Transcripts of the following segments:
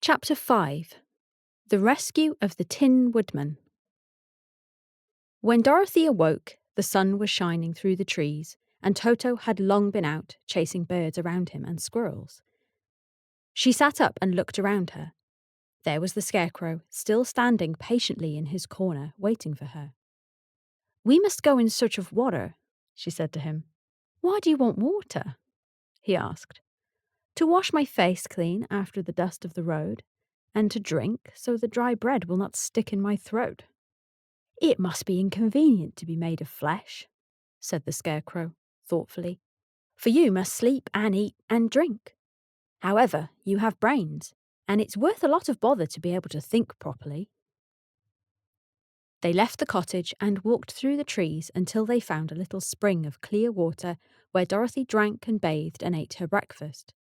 Chapter 5. The Rescue of the Tin Woodman. When Dorothy awoke, the sun was shining through the trees, and Toto had long been out chasing birds around him and squirrels. She sat up and looked around her. There was the Scarecrow, still standing patiently in his corner, waiting for her. "We must go in search of water," she said to him. "Why do you want water?" he asked. "To wash my face clean after the dust of the road, and to drink so the dry bread will not stick in my throat." "It must be inconvenient to be made of flesh," said the Scarecrow, thoughtfully, "for you must sleep and eat and drink. However, you have brains, and it's worth a lot of bother to be able to think properly." They left the cottage and walked through the trees until they found a little spring of clear water where Dorothy drank and bathed and ate her breakfast.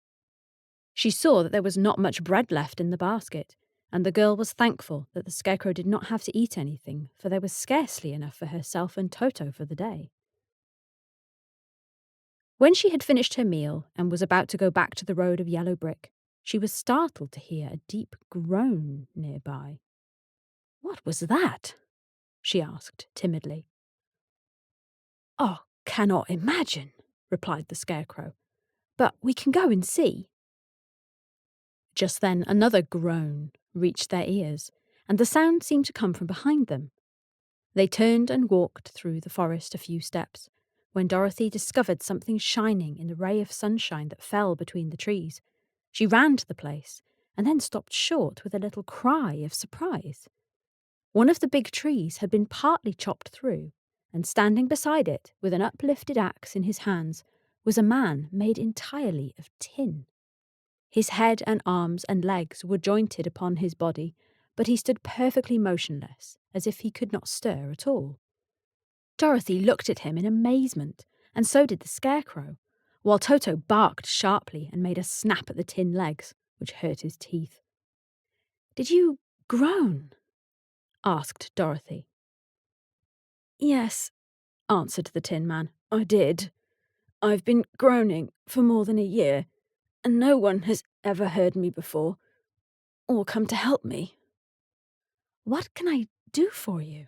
She saw that there was not much bread left in the basket, and the girl was thankful that the Scarecrow did not have to eat anything, for there was scarcely enough for herself and Toto for the day. When she had finished her meal and was about to go back to the road of yellow brick, she was startled to hear a deep groan nearby. "What was that?" she asked timidly. "Oh, cannot imagine," replied the Scarecrow, "but we can go and see." Just then another groan reached their ears, and the sound seemed to come from behind them. They turned and walked through the forest a few steps, when Dorothy discovered something shining in the ray of sunshine that fell between the trees. She ran to the place, and then stopped short with a little cry of surprise. One of the big trees had been partly chopped through, and standing beside it, with an uplifted axe in his hands, was a man made entirely of tin. His head and arms and legs were jointed upon his body, but he stood perfectly motionless, as if he could not stir at all. Dorothy looked at him in amazement, and so did the Scarecrow, while Toto barked sharply and made a snap at the tin legs, which hurt his teeth. "Did you groan?" asked Dorothy. "Yes," answered the Tin Man, "I did. I've been groaning for more than a year, and no one has ever heard me before, or come to help me." "What can I do for you?"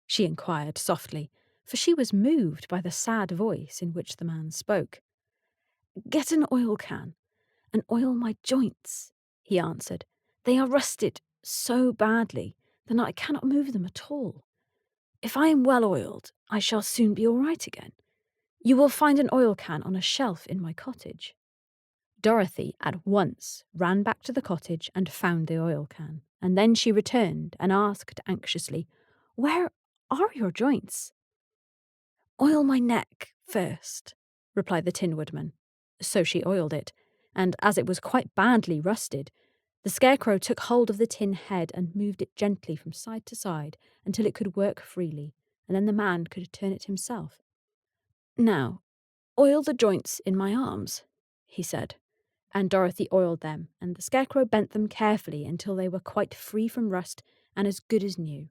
she inquired softly, for she was moved by the sad voice in which the man spoke. "Get an oil can, and oil my joints," he answered. "They are rusted so badly that I cannot move them at all. If I am well oiled, I shall soon be all right again. You will find an oil can on a shelf in my cottage." Dorothy at once ran back to the cottage and found the oil can, and then she returned and asked anxiously, "Where are your joints?" "Oil my neck first," replied the Tin Woodman. So she oiled it, and as it was quite badly rusted, the Scarecrow took hold of the tin head and moved it gently from side to side until it could work freely, and then the man could turn it himself. "Now, oil the joints in my arms," he said, and Dorothy oiled them, and the Scarecrow bent them carefully until they were quite free from rust and as good as new.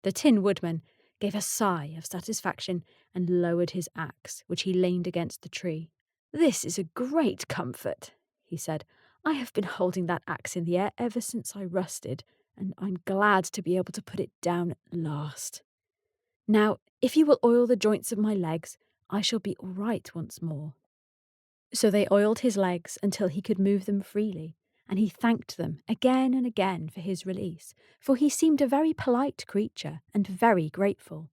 The Tin Woodman gave a sigh of satisfaction and lowered his axe, which he leaned against the tree. "This is a great comfort," he said. "I have been holding that axe in the air ever since I rusted, and I'm glad to be able to put it down at last. Now, if you will oil the joints of my legs, I shall be all right once more." So they oiled his legs until he could move them freely, and he thanked them again and again for his release, for he seemed a very polite creature and very grateful.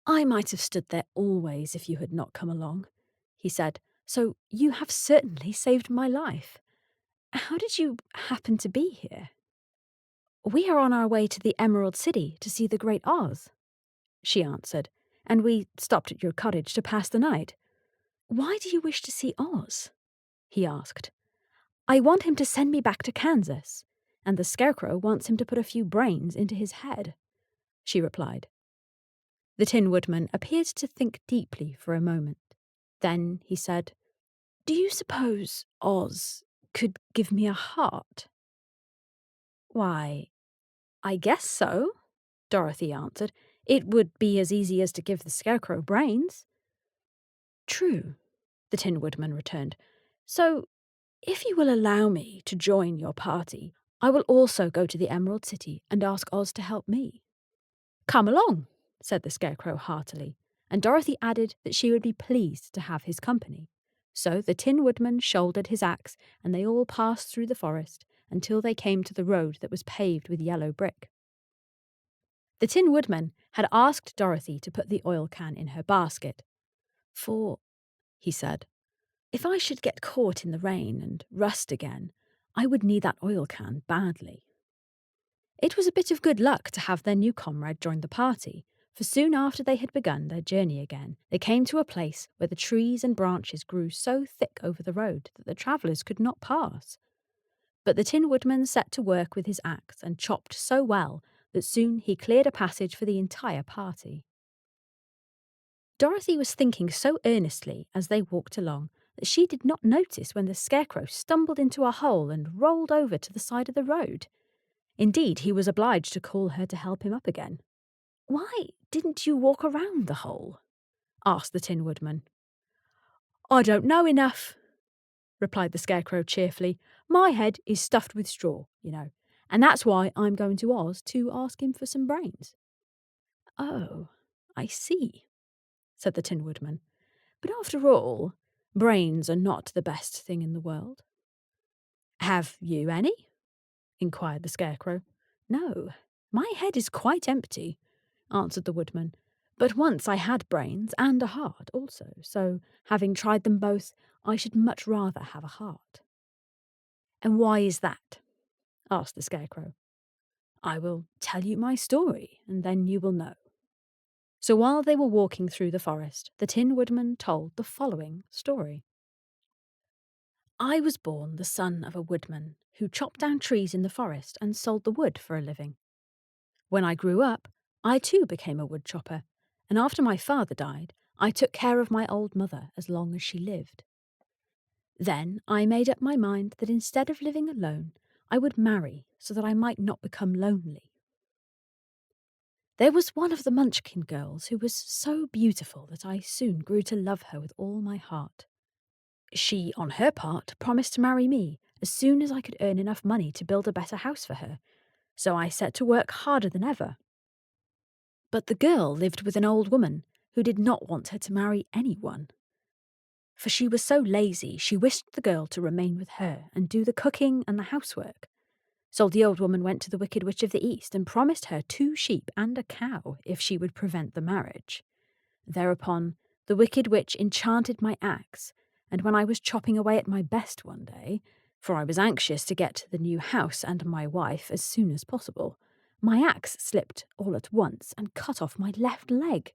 "I might have stood there always if you had not come along," he said, "so you have certainly saved my life. How did you happen to be here?" "We are on our way to the Emerald City to see the Great Oz," she answered, "and we stopped at your cottage to pass the night." "Why do you wish to see Oz?" he asked. "I want him to send me back to Kansas, and the Scarecrow wants him to put a few brains into his head," she replied. The Tin Woodman appeared to think deeply for a moment. Then he said, "Do you suppose Oz could give me a heart?" "Why, I guess so," Dorothy answered. "It would be as easy as to give the Scarecrow brains." "True," the Tin Woodman returned. "So, if you will allow me to join your party, I will also go to the Emerald City and ask Oz to help me." "Come along," said the Scarecrow heartily, and Dorothy added that she would be pleased to have his company. So the Tin Woodman shouldered his axe, and they all passed through the forest until they came to the road that was paved with yellow brick. The Tin Woodman had asked Dorothy to put the oil can in her basket. "For," he said, "if I should get caught in the rain and rust again, I would need that oil can badly." It was a bit of good luck to have their new comrade join the party, for soon after they had begun their journey again, they came to a place where the trees and branches grew so thick over the road that the travellers could not pass. But the Tin Woodman set to work with his axe and chopped so well that soon he cleared a passage for the entire party. Dorothy was thinking so earnestly as they walked along that she did not notice when the Scarecrow stumbled into a hole and rolled over to the side of the road. Indeed, he was obliged to call her to help him up again. "Why didn't you walk around the hole?" asked the Tin Woodman. "I don't know enough," replied the Scarecrow cheerfully. "My head is stuffed with straw, and that's why I'm going to Oz to ask him for some brains." "Oh, I see," said the Tin Woodman. "But after all, brains are not the best thing in the world." "Have you any?" inquired the Scarecrow. "No, my head is quite empty," answered the Woodman. "But once I had brains and a heart also, so having tried them both, I should much rather have a heart." "And why is that?" asked the Scarecrow. "I will tell you my story, and then you will know." So while they were walking through the forest, the Tin Woodman told the following story. "I was born the son of a woodman who chopped down trees in the forest and sold the wood for a living. When I grew up, I too became a wood chopper, and after my father died, I took care of my old mother as long as she lived. Then I made up my mind that instead of living alone, I would marry so that I might not become lonely. There was one of the Munchkin girls who was so beautiful that I soon grew to love her with all my heart. She, on her part, promised to marry me as soon as I could earn enough money to build a better house for her, so I set to work harder than ever. But the girl lived with an old woman who did not want her to marry anyone. For she was so lazy, she wished the girl to remain with her and do the cooking and the housework. So the old woman went to the Wicked Witch of the East and promised her 2 sheep and a cow if she would prevent the marriage. Thereupon, the Wicked Witch enchanted my axe, and when I was chopping away at my best one day, for I was anxious to get to the new house and my wife as soon as possible, my axe slipped all at once and cut off my left leg.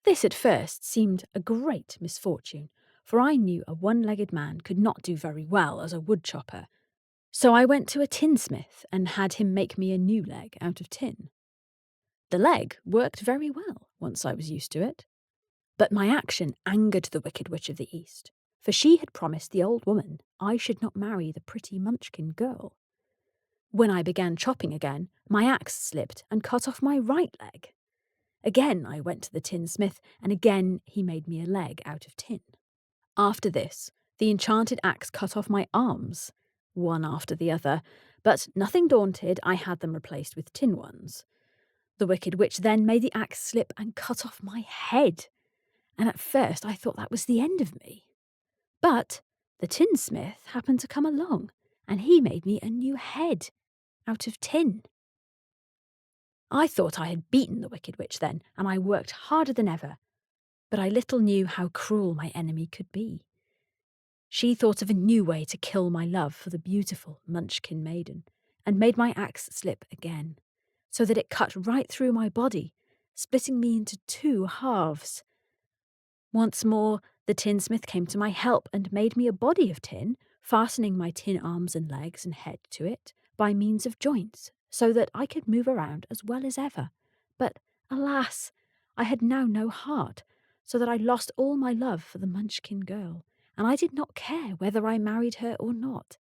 This at first seemed a great misfortune, for I knew a one-legged man could not do very well as a wood chopper. So I went to a tinsmith and had him make me a new leg out of tin. The leg worked very well once I was used to it. But my action angered the Wicked Witch of the East, for she had promised the old woman I should not marry the pretty Munchkin girl. When I began chopping again, my axe slipped and cut off my right leg. Again I went to the tinsmith, and again he made me a leg out of tin. After this, the enchanted axe cut off my arms, one after the other, but nothing daunted, I had them replaced with tin ones. The Wicked Witch then made the axe slip and cut off my head, and at first I thought that was the end of me. But the tinsmith happened to come along, and he made me a new head out of tin. I thought I had beaten the Wicked Witch then, and I worked harder than ever, but I little knew how cruel my enemy could be. She thought of a new way to kill my love for the beautiful Munchkin maiden, and made my axe slip again, so that it cut right through my body, splitting me into 2 halves. Once more, the tinsmith came to my help and made me a body of tin, fastening my tin arms and legs and head to it by means of joints, so that I could move around as well as ever. But, alas, I had now no heart, so that I lost all my love for the Munchkin girl, and I did not care whether I married her or not.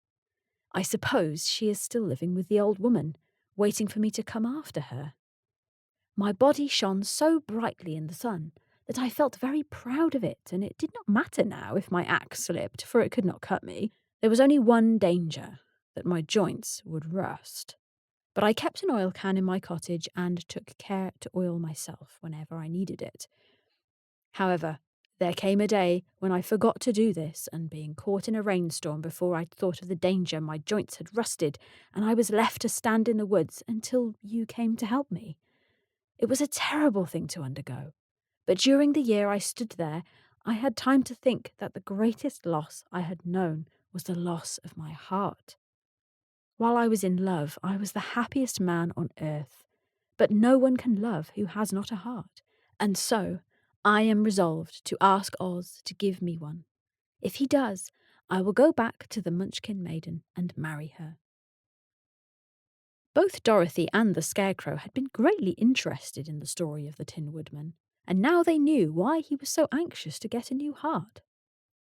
I suppose she is still living with the old woman, waiting for me to come after her. My body shone so brightly in the sun that I felt very proud of it, and it did not matter now if my axe slipped, for it could not cut me. There was only one danger, that my joints would rust. But I kept an oil can in my cottage and took care to oil myself whenever I needed it. However, there came a day when I forgot to do this, and being caught in a rainstorm before I'd thought of the danger, my joints had rusted, and I was left to stand in the woods until you came to help me. It was a terrible thing to undergo, but during the year I stood there, I had time to think that the greatest loss I had known was the loss of my heart. While I was in love, I was the happiest man on earth, but no one can love who has not a heart, and so I am resolved to ask Oz to give me one. If he does, I will go back to the Munchkin maiden and marry her. Both Dorothy and the Scarecrow had been greatly interested in the story of the Tin Woodman, and now they knew why he was so anxious to get a new heart.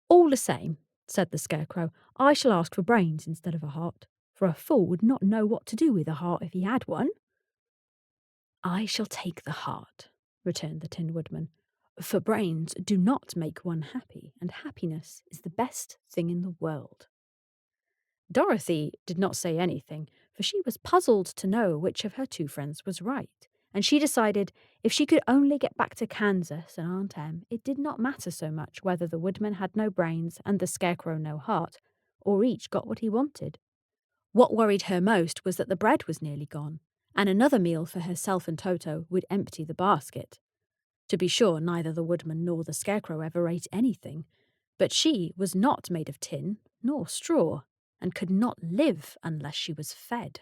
"All the same," said the Scarecrow, "I shall ask for brains instead of a heart, for a fool would not know what to do with a heart if he had one." "I shall take the heart," returned the Tin Woodman, "for brains do not make one happy, and happiness is the best thing in the world." Dorothy did not say anything, for she was puzzled to know which of her two friends was right, and she decided if she could only get back to Kansas and Aunt Em, it did not matter so much whether the Woodman had no brains and the Scarecrow no heart, or each got what he wanted. What worried her most was that the bread was nearly gone, and another meal for herself and Toto would empty the basket. To be sure, neither the Woodman nor the Scarecrow ever ate anything, but she was not made of tin nor straw, and could not live unless she was fed.